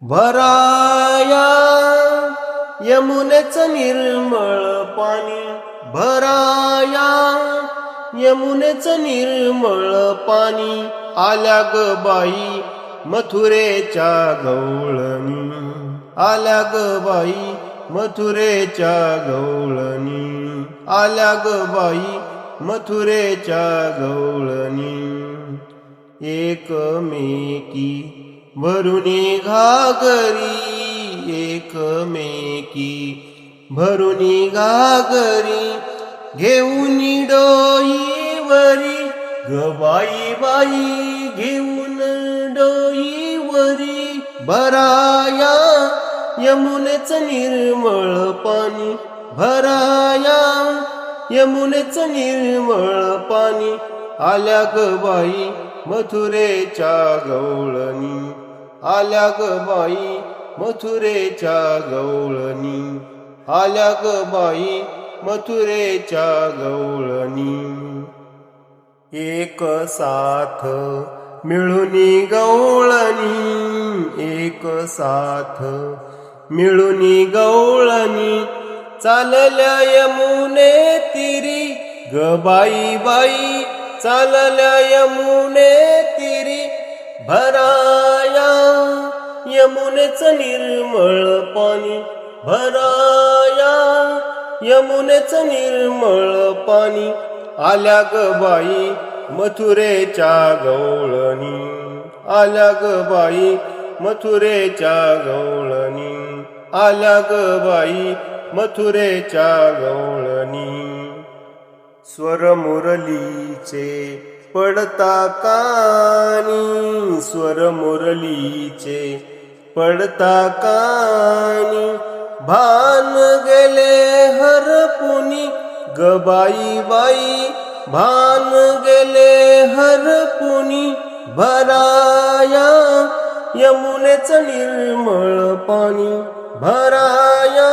भराया यमुनेचं निर्मळ पाणी, भराया यमुनेचं निर्मळ पाणी, आल्या ग बाई मथुरेच्या गवळणी, आल्या ग बाई मथुरेच्या गवळणी, आल्या ग बाई मथुरेच्या गवळणी. एकमेकी भरुनी घागरी, एकमेकी भरुनी घागरी, घेऊनी डोईवरी ग बाई बाई, घेऊन डोईवरी. भराया यमुनेचं निर्मळ पाणी, भराया यमुनेचं निर्मळ पाणी, आल्या ग बाई मथुरेच्या गवळणी, आल्या ग बाई मथुरेच्या गवळणी, आल्या ग बाई मथुरेच्या गवळणी. एक साथ मिळूनी गवळणी, एक साथ मिळूनी गवळणी, चालल्या यमुने तीरी ग बाई बाई, चालल्या यमुने तीरी. भराया यमुनेचं निर्मळ पाणी, भराया यमुनेचं निर्मळ पाणी, आल्या ग बाई मथुरेच्या गवळणी, आल्या ग बाई मथुरेच्या गवळणी, आल्या ग बाई मथुरेच्या गवळणी. स्वर मुरलीचे पडता कानी, स्वर मुरलीचे पडता कानी, भान गेले हरपुनी ग बाई बाई, भान गेले हरपुनी. भराया यमुनेचं निर्मळ पाणी, भराया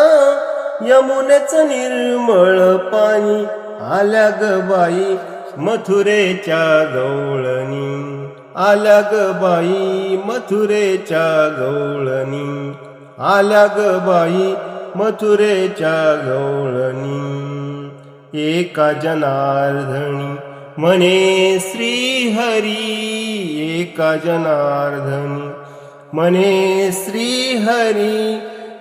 यमुनेचं निर्मळ पाणी, आल्या ग बाई मथुरेच्या गवळणी, आल्या ग बाई मथुरेच्या गवळणी, आल्या ग बाई मथुरेच्या गवळणी. एका जनार्दनी म्हणे श्रीहरी, एका जनार्दनी म्हणे श्रीहरी,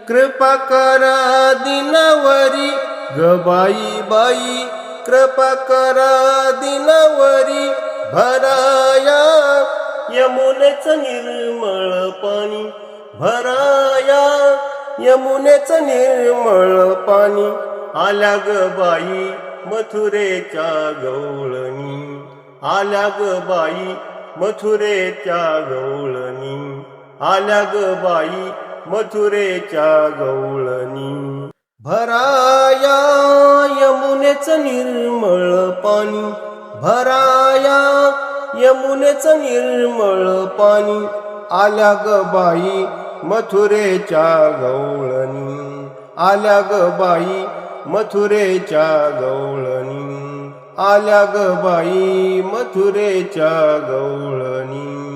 कृपा करा दिनावरी ग बाई बाई, कृपा करा दिनावरी. भराया यमुनेचं निर्मळ पाणी, भराया यमुनेचं निर्मळ पाणी, आल्या ग बाई मथुरेच्या गवळणी, आल्या ग बाई मथुरेच्या गवळणी, आल्या ग बाई मथुरेच्या गवळणी. भराया यमुनेचं निर्मळ पाणी, भराया यमुनेचं निर्मळ पाणी, आल्या ग बाई मथुरेच्या गवळणी, आल्या ग बाई मथुरेच्या गवळणी, आल्या ग बाई मथुरेच्या गवळणी.